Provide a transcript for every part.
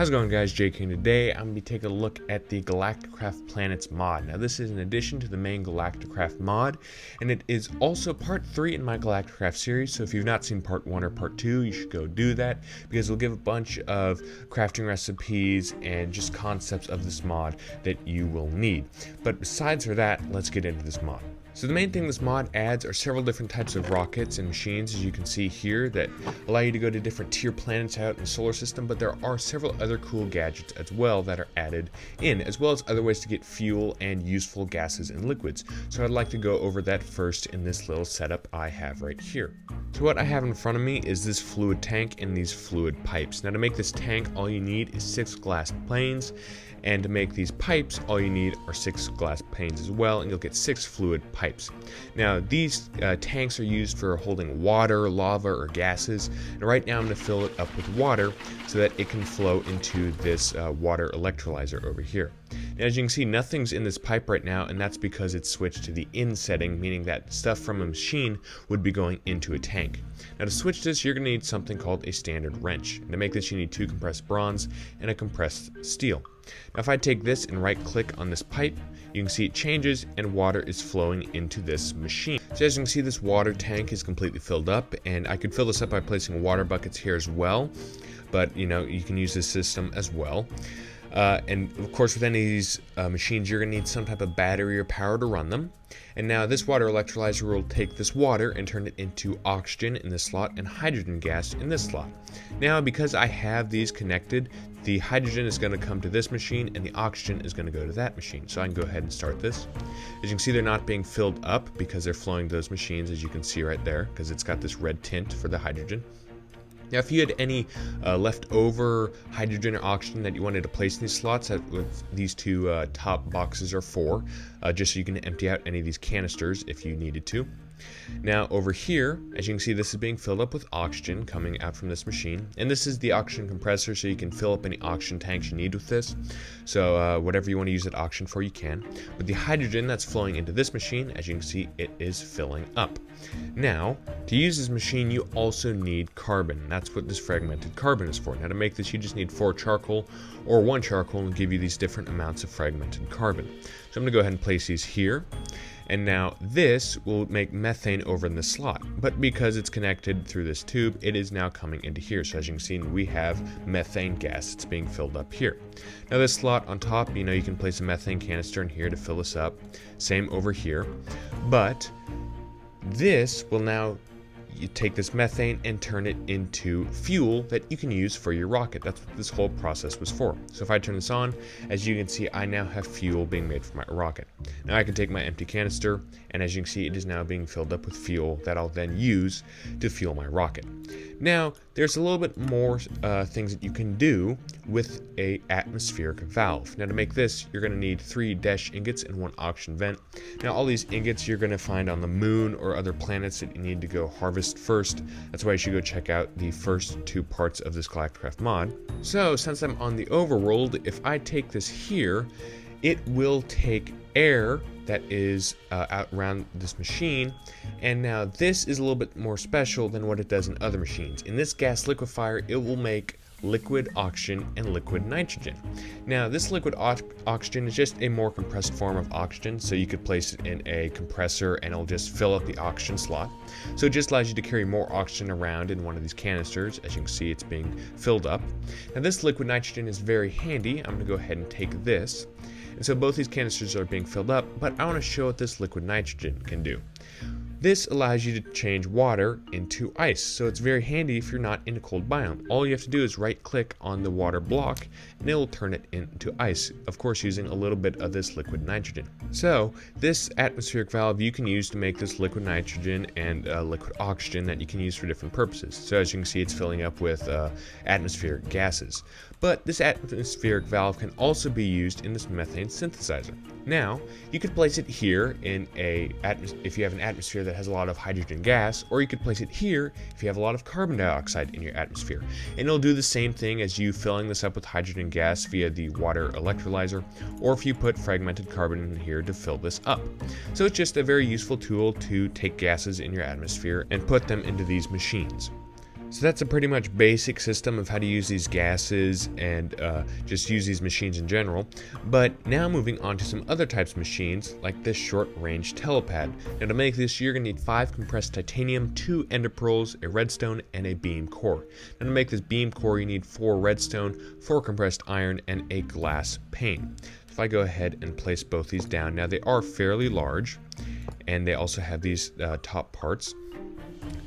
How's it going, guys? Jake here. Today I'm going to be taking a look at the Galacticraft Planets mod. Now this is an addition to the main Galacticraft mod, and it is also part 3 in my Galacticraft series, so if you've not seen part 1 or part 2, you should go do that, because it'll give a bunch of crafting recipes and just concepts of this mod that you will need. But besides for that, let's get into this mod. So the main thing this mod adds are several different types of rockets and machines, as you can see here, that allow you to go to different tier planets out in the solar system, but there are several other cool gadgets as well that are added in, as well as other ways to get fuel and useful gases and liquids. So I'd like to go over that first in this little setup I have right here. So what I have in front of me is this fluid tank and these fluid pipes. Now to make this tank, all you need is 6 glass planes, and to make these pipes, all you need are 6 glass panes as well, and you'll get 6 fluid pipes. Now these tanks are used for holding water, lava, or gases, and right now I'm going to fill it up with water so that it can flow into this water electrolyzer over here. Now, as you can see, nothing's in this pipe right now, and that's because it's switched to the in setting, meaning that stuff from a machine would be going into a tank. Now to switch this, you're going to need something called a standard wrench, and to make this you need 2 compressed bronze and a compressed steel. Now if I take this and right click on this pipe, you can see it changes and water is flowing into this machine. So as you can see, this water tank is completely filled up, and I could fill this up by placing water buckets here as well, but you can use this system as well. And of course, with any of these machines, you're going to need some type of battery or power to run them. And now this water electrolyzer will take this water and turn it into oxygen in this slot and hydrogen gas in this slot. Now, because I have these connected, the hydrogen is going to come to this machine and the oxygen is going to go to that machine. So I can go ahead and start this. As you can see, they're not being filled up because they're flowing to those machines, as you can see right there, because it's got this red tint for the hydrogen. Now if you had any leftover hydrogen or oxygen that you wanted to place in these slots, that with these 2 top boxes are for, just so you can empty out any of these canisters if you needed to. Now over here, as you can see, this is being filled up with oxygen coming out from this machine, and this is the oxygen compressor, so you can fill up any oxygen tanks you need with this. So whatever you want to use that oxygen for, you can. But the hydrogen that's flowing into this machine, as you can see, it is filling up. Now to use this machine, you also need carbon. That's what this fragmented carbon is for. Now to make this, you just need 4 charcoal or 1 charcoal, and give you these different amounts of fragmented carbon. So I'm going to go ahead and place these here. And now this will make methane over in this slot, but because it's connected through this tube, it is now coming into here. So as you can see, we have methane gas that's being filled up here. Now this slot on top, you can place a methane canister in here to fill this up. Same over here, but this will now you take this methane and turn it into fuel that you can use for your rocket. That's what this whole process was for. So if I turn this on, as you can see, I now have fuel being made for my rocket. Now I can take my empty canister, and as you can see, it is now being filled up with fuel that I'll then use to fuel my rocket. Now there's a little bit more things that you can do with a atmospheric valve. Now to make this, you're going to need 3 dash ingots and 1 oxygen vent. Now all these ingots you're going to find on the moon or other planets that you need to go harvest first. That's why you should go check out the first 2 parts of this Galacticraft mod. So since I'm on the overworld, if I take this here, it will take air that is out around this machine, and now this is a little bit more special than what it does in other machines. In this gas liquefier, it will make liquid oxygen and liquid nitrogen. Now this liquid oxygen is just a more compressed form of oxygen, so you could place it in a compressor and it'll just fill up the oxygen slot. So it just allows you to carry more oxygen around in one of these canisters. As you can see, it's being filled up. Now this liquid nitrogen is very handy. I'm going to go ahead and take this. And so both these canisters are being filled up, but I want to show what this liquid nitrogen can do. This allows you to change water into ice, so it's very handy if you're not in a cold biome. All you have to do is right click on the water block and it will turn it into ice, of course using a little bit of this liquid nitrogen. So this atmospheric valve you can use to make this liquid nitrogen and liquid oxygen that you can use for different purposes. So as you can see, it's filling up with atmospheric gases. But this atmospheric valve can also be used in this methane synthesizer. Now, you could place it here in if you have an atmosphere that has a lot of hydrogen gas, or you could place it here if you have a lot of carbon dioxide in your atmosphere. And it'll do the same thing as you filling this up with hydrogen gas via the water electrolyzer, or if you put fragmented carbon in here to fill this up. So it's just a very useful tool to take gases in your atmosphere and put them into these machines. So that's a pretty much basic system of how to use these gases and just use these machines in general. But now moving on to some other types of machines, like this short-range telepad. Now to make this, you're going to need 5 compressed titanium, 2 ender pearls, a redstone, and a beam core. Now to make this beam core, you need 4 redstone, 4 compressed iron, and a glass pane. If I go ahead and place both these down, now they are fairly large, and they also have these top parts.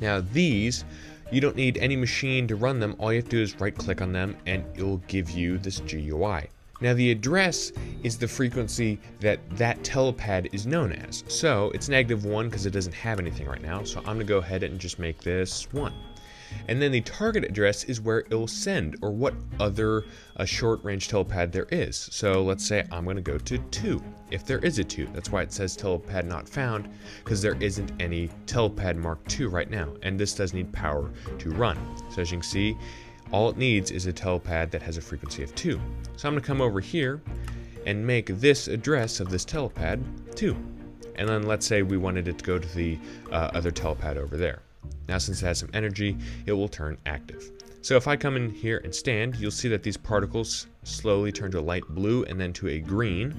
Now these, you don't need any machine to run them. All you have to do is right click on them and it'll give you this GUI. Now the address is the frequency that telepad is known as. So it's -1 because it doesn't have anything right now. So I'm going to go ahead and just make this 1. And then the target address is where it will send, or what other short-range telepad there is. So let's say I'm going to go to 2, if there is a 2. That's why it says telepad not found, because there isn't any telepad Mark II right now, and this does need power to run. So as you can see, all it needs is a telepad that has a frequency of 2. So I'm going to come over here and make this address of this telepad 2. And then let's say we wanted it to go to the other telepad over there. Now since it has some energy, it will turn active. So if I come in here and stand, you'll see that these particles slowly turn to a light blue and then to a green,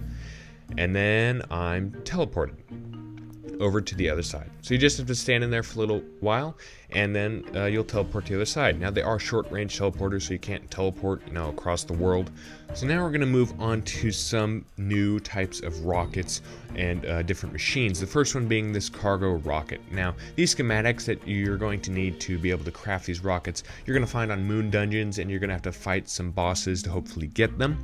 and then I'm teleported over to the other side. So you just have to stand in there for a little while, and then you'll teleport to the other side. Now they are short-range teleporters, so you can't teleport, across the world. So now we're going to move on to some new types of rockets and different machines. The first one being this cargo rocket. Now these schematics that you're going to need to be able to craft these rockets, you're going to find on moon dungeons, and you're going to have to fight some bosses to hopefully get them.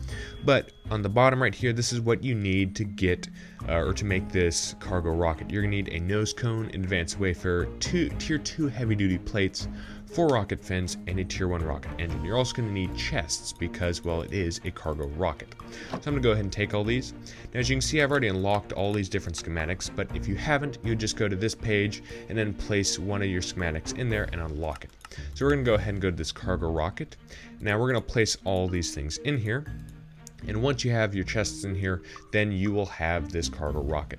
But on the bottom right here, this is what you need to get or to make this cargo rocket. You're going to need a nose cone, an advanced wafer, 2 tier 2 heavy-duty plates, 4 rocket fins, and a tier 1 rocket engine. You're also going to need chests because, well, it is a cargo rocket. So I'm going to go ahead and take all these. Now as you can see, I've already unlocked all these different schematics, but if you haven't, you just go to this page and then place one of your schematics in there and unlock it. So we're going to go ahead and go to this cargo rocket. Now we're going to place all these things in here. And once you have your chests in here, then you will have this cargo rocket.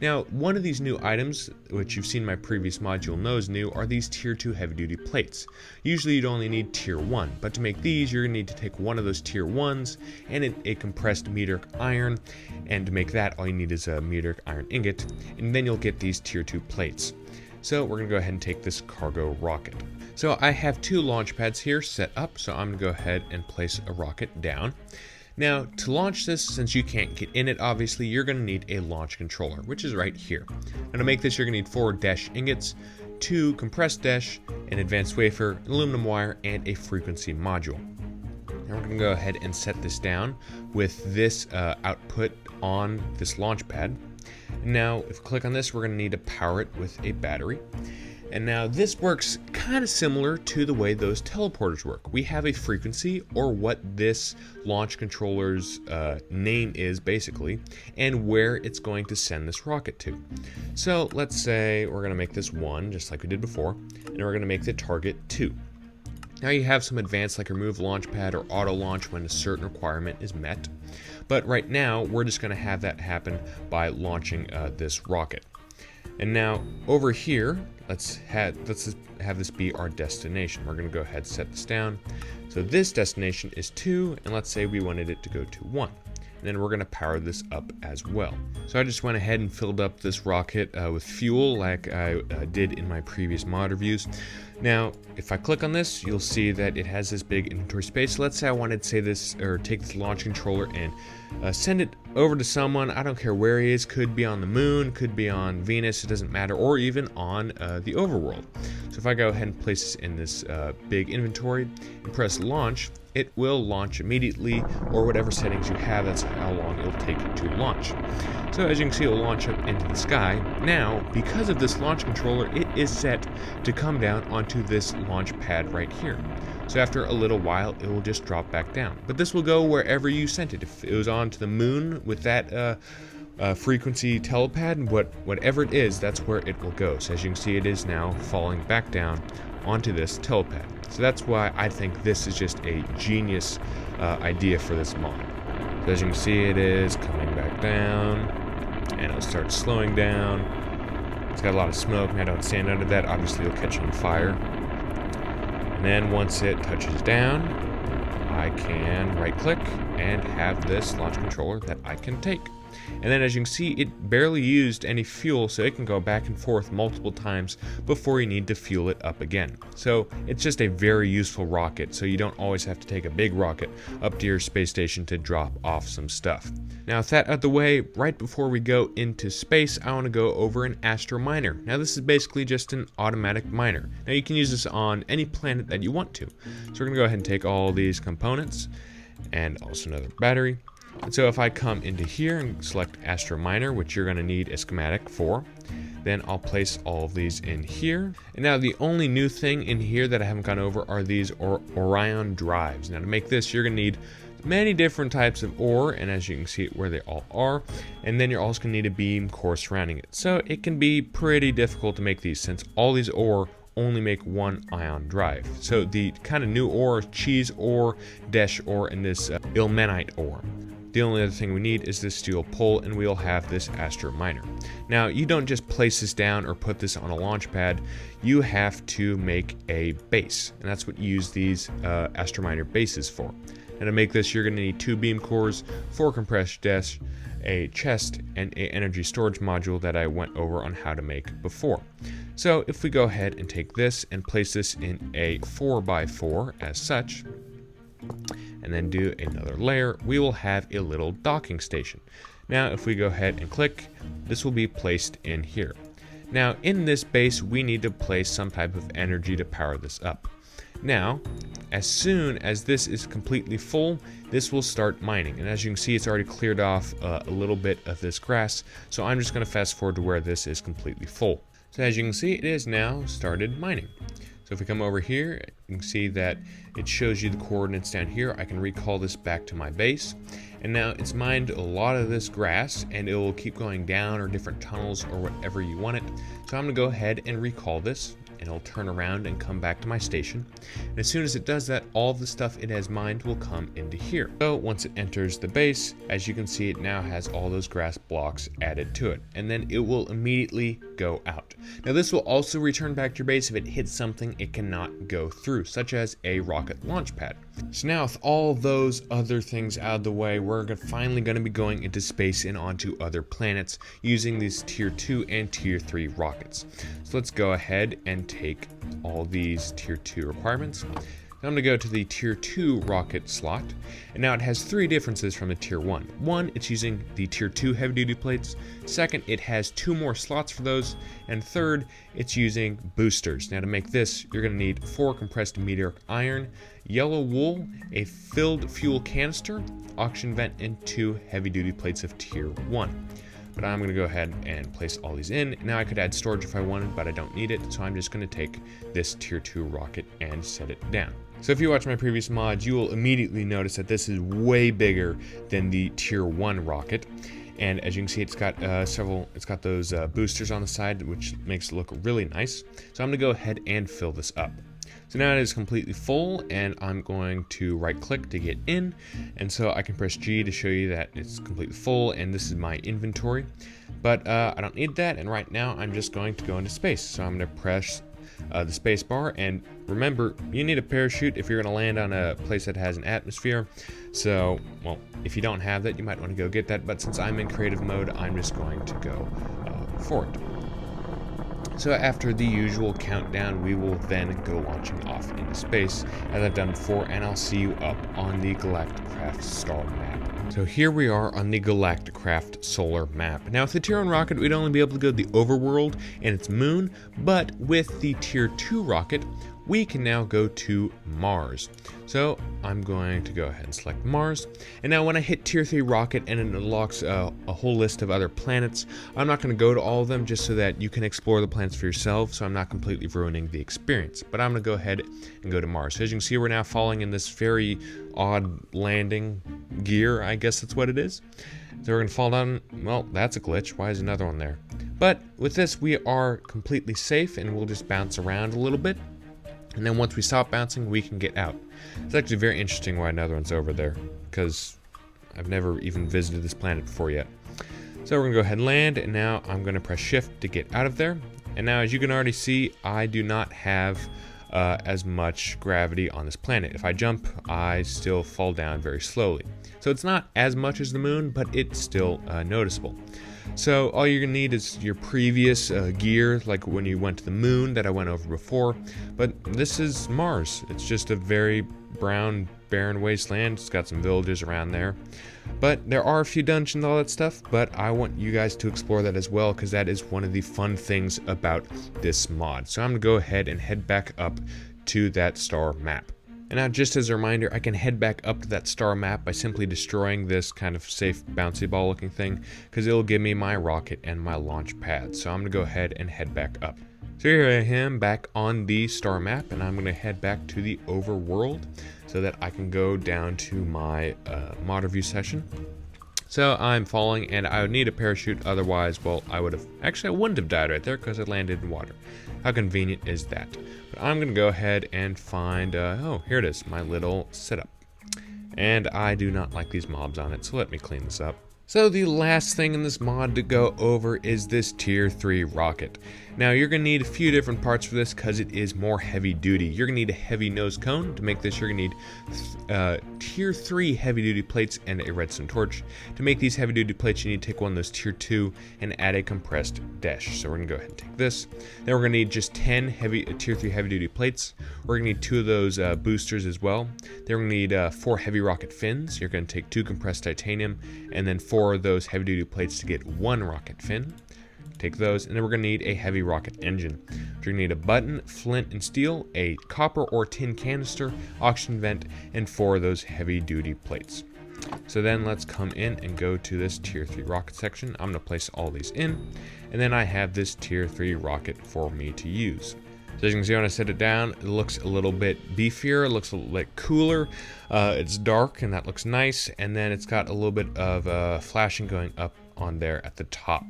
Now, one of these new items, which you've seen in my previous mod, you'll know is new, are these tier 2 heavy-duty plates. Usually you'd only need tier 1, but to make these, you're going to need to take one of those tier 1s and a compressed meteoric iron, and to make that, all you need is a meteoric iron ingot, and then you'll get these tier 2 plates. So we're going to go ahead and take this cargo rocket. So I have 2 launch pads here set up, so I'm going to go ahead and place a rocket down. Now, to launch this, since you can't get in it, obviously, you're going to need a launch controller, which is right here. Now, to make this, you're going to need 4 dash ingots, 2 compressed dash, an advanced wafer, an aluminum wire, and a frequency module. Now, we're going to go ahead and set this down with this output on this launch pad. Now, if we click on this, we're going to need to power it with a battery. And now this works kind of similar to the way those teleporters work. We have a frequency, or what this launch controller's name is basically, and where it's going to send this rocket to. So let's say we're going to make this 1, just like we did before, and we're going to make the target 2. Now you have some advanced like remove launch pad or auto launch when a certain requirement is met. But right now we're just going to have that happen by launching this rocket. And now over here, let's have this be our destination. We're going to go ahead and set this down. So this destination is 2, and let's say we wanted it to go to 1. And then we're going to power this up as well. So I just went ahead and filled up this rocket with fuel like I did in my previous mod reviews. Now, if I click on this, you'll see that it has this big inventory space. Let's say I wanted to take this launch controller and send it over to someone. I don't care where he is. Could be on the moon, could be on Venus, it doesn't matter, or even on the overworld. So if I go ahead and place this in this big inventory and press launch, it will launch immediately, or whatever settings you have, that's how long it'll take to launch. So as you can see, it'll launch up into the sky. Now, because of this launch controller, it is set to come down onto this launch pad right here. So after a little while, it will just drop back down. But this will go wherever you sent it. If it was onto the moon with that frequency telepad, whatever it is, that's where it will go. So as you can see, it is now falling back down onto this telepad. So that's why I think this is just a genius idea for this mod. So as you can see, it is coming back down, and it'll start slowing down. It's got a lot of smoke, and I don't stand under that. Obviously, it'll catch on fire. And then once it touches down, I can right click and have this launch controller that I can take. And then as you can see, it barely used any fuel, so it can go back and forth multiple times before you need to fuel it up again. So it's just a very useful rocket, so you don't always have to take a big rocket up to your space station to drop off some stuff. Now with that out of the way, right before we go into space, I want to go over an Astro miner. Now this is basically just an automatic miner. Now you can use this on any planet that you want to. So we're going to go ahead and take all these components and also another battery. And so if I come into here and select Astro Miner, which you're going to need a schematic for, then I'll place all of these in here. And now the only new thing in here that I haven't gone over are these Orion drives. Now to make this, you're going to need many different types of ore, and as you can see where they all are, and then you're also going to need a beam core surrounding it. So it can be pretty difficult to make these since all these ore only make one ion drive. So the kind of new ore, cheese ore, desh ore, and this ilmenite ore. The only other thing we need is this steel pole, and we'll have this Astro miner. Now, you don't just place this down or put this on a launch pad. You have to make a base, and that's what you use these Astro miner bases for. And to make this, you're going to need 2 beam cores, 4 compressed desks, a chest, and an energy storage module that I went over on how to make before. So if we go ahead and take this and place this in a 4x4 as such, and then do another layer, we will have a little docking station. Now if we go ahead and click, this will be placed in here. Now in this base, we need to place some type of energy to power this up. Now as soon as this is completely full, this will start mining, and as you can see, it's already cleared off a little bit of this grass, so I'm just going to fast forward to where this is completely full. So as you can see, it is now started mining. So if we come over here, you can see that it shows you the coordinates down here. I can recall this back to my base, and now it's mined a lot of this grass, and it will keep going down or different tunnels or whatever you want it. So I'm going to go ahead and recall this, and it'll turn around and come back to my station. And as soon as it does that, all of the stuff it has mined will come into here. So once it enters the base, as you can see, it now has all those grass blocks added to it, and then it will immediately go out. Now this will also return back to your base if it hits something it cannot go through, such as a rocket launch pad. So now with all those other things out of the way, we're finally going to be going into space and onto other planets using these tier 2 and tier 3 rockets. So let's go ahead and take all these tier 2 requirements. Now I'm going to go to the tier 2 rocket slot, and now it has 3 differences from the tier 1. One, it's using the tier 2 heavy duty plates. Second, it has 2 more slots for those. And third, it's using boosters. Now to make this, you're going to need 4 compressed meteoric iron, yellow wool, a filled fuel canister, oxygen vent, and 2 heavy duty plates of tier 1. But I'm going to go ahead and place all these in. Now I could add storage if I wanted, but I don't need it, so I'm just going to take this tier 2 rocket and set it down. So if you watch my previous mods, you will immediately notice that this is way bigger than the tier 1 rocket. And as you can see, it's got those boosters on the side, which makes it look really nice. So I'm going to go ahead and fill this up. So now it is completely full, and I'm going to right click to get in, and so I can press G to show you that it's completely full, and this is my inventory. But I don't need that, and right now I'm just going to go into space. So I'm going to press the space bar, and remember, you need a parachute if you're going to land on a place that has an atmosphere. So, well, if you don't have that, you might want to go get that, but since I'm in creative mode, I'm just going to go for it. So after the usual countdown, we will then go launching off into space, as I've done before, and I'll see you up on the Galacticraft star map. So here we are on the Galacticraft solar map. Now with the tier 1 rocket, we'd only be able to go to the overworld and its moon, but with the tier 2 rocket, we can now go to Mars. So I'm going to go ahead and select Mars. And now when I hit tier 3 rocket and it unlocks a whole list of other planets, I'm not going to go to all of them just so that you can explore the planets for yourself, so I'm not completely ruining the experience. But I'm going to go ahead and go to Mars. So as you can see, we're now falling in this very odd landing gear, I guess that's what it is. So we're going to fall down. Well, that's a glitch. Why is another one there? But with this, we are completely safe, and we'll just bounce around a little bit. And then once we stop bouncing, we can get out. It's actually very interesting why another one's over there, because I've never even visited this planet before yet. So we're going to go ahead and land, and now I'm going to press shift to get out of there. And now as you can already see, I do not have as much gravity on this planet. If I jump, I still fall down very slowly. So it's not as much as the moon, but it's still noticeable. So all you're gonna need is your previous gear, like when you went to the moon that I went over before. But this is Mars. It's just a very brown, barren wasteland. It's got some villages around there. But there are a few dungeons and all that stuff, but I want you guys to explore that as well, because that is one of the fun things about this mod. So I'm gonna go ahead and head back up to that star map. And now, just as a reminder, I can head back up to that star map by simply destroying this kind of safe bouncy ball looking thing, because it'll give me my rocket and my launch pad. So I'm going to go ahead and head back up. So here I am back on the star map, and I'm going to head back to the overworld so that I can go down to my mod review session. So I'm falling, and I would need a parachute, otherwise, well, I wouldn't have died right there because I landed in water. How convenient is that? But I'm gonna go ahead and find, oh, here it is, my little setup. And I do not like these mobs on it, so let me clean this up. So the last thing in this mod to go over is this tier 3 rocket. Now you're going to need a few different parts for this because it is more heavy duty. You're going to need a heavy nose cone. To make this, you're going to need tier 3 heavy duty plates and a redstone torch. To make these heavy duty plates, you need to take one of those tier 2 and add a compressed dash. So we're going to go ahead and take this. Then we're going to need just 10 tier 3 heavy duty plates. We're going to need 2 of those boosters as well. Then we're going to need 4 heavy rocket fins. You're going to take 2 compressed titanium and then 4 of those heavy duty plates to get 1 rocket fin. Take those, and then we're going to need a heavy rocket engine. You're going to need a button, flint and steel, a copper or tin canister, oxygen vent, and 4 of those heavy duty plates. So then let's come in and go to this tier 3 rocket section. I'm going to place all these in, and then I have this tier 3 rocket for me to use. So as you can see, when I set it down, it looks a little bit beefier, it looks a little bit cooler. It's dark, and that looks nice, and then it's got a little bit of flashing going up on there at the top.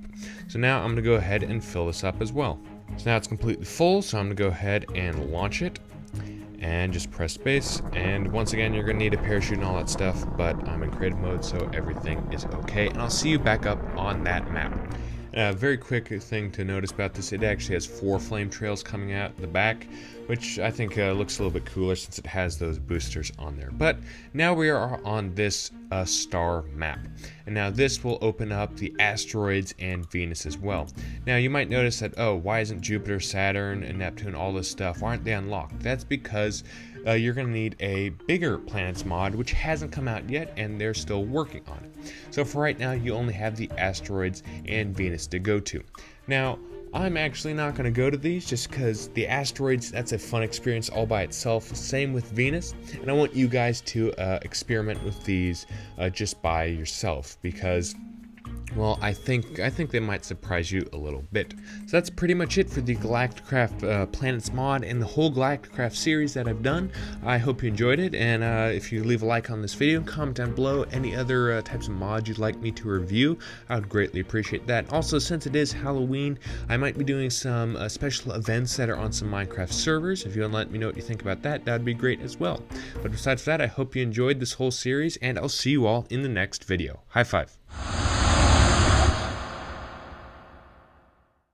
So now I'm going to go ahead and fill this up as well. So now it's completely full, so I'm going to go ahead and launch it and just press space. And once again, you're going to need a parachute and all that stuff, but I'm in creative mode, so everything is okay. And I'll see you back up on that map. Very quick thing to notice about this, it actually has 4 flame trails coming out the back, which I think looks a little bit cooler since it has those boosters on there. But now we are on this star map, and now this will open up the asteroids and Venus as well. Now you might notice that, oh, why isn't Jupiter, Saturn, and Neptune, all this stuff, why aren't they unlocked? That's because you're going to need a bigger planets mod, which hasn't come out yet, and they're still working on it. So for right now, you only have the asteroids and Venus to go to. Now, I'm actually not going to go to these just because the asteroids, that's a fun experience all by itself. Same with Venus, and I want you guys to experiment with these just by yourself because, well, I think they might surprise you a little bit. So that's pretty much it for the Galacticraft Planets mod and the whole Galacticraft series that I've done. I hope you enjoyed it, and if you leave a like on this video, comment down below any other types of mods you'd like me to review. I would greatly appreciate that. Also, since it is Halloween, I might be doing some special events that are on some Minecraft servers. If you want to let me know what you think about that, that'd be great as well. But besides that, I hope you enjoyed this whole series, and I'll see you all in the next video. High five.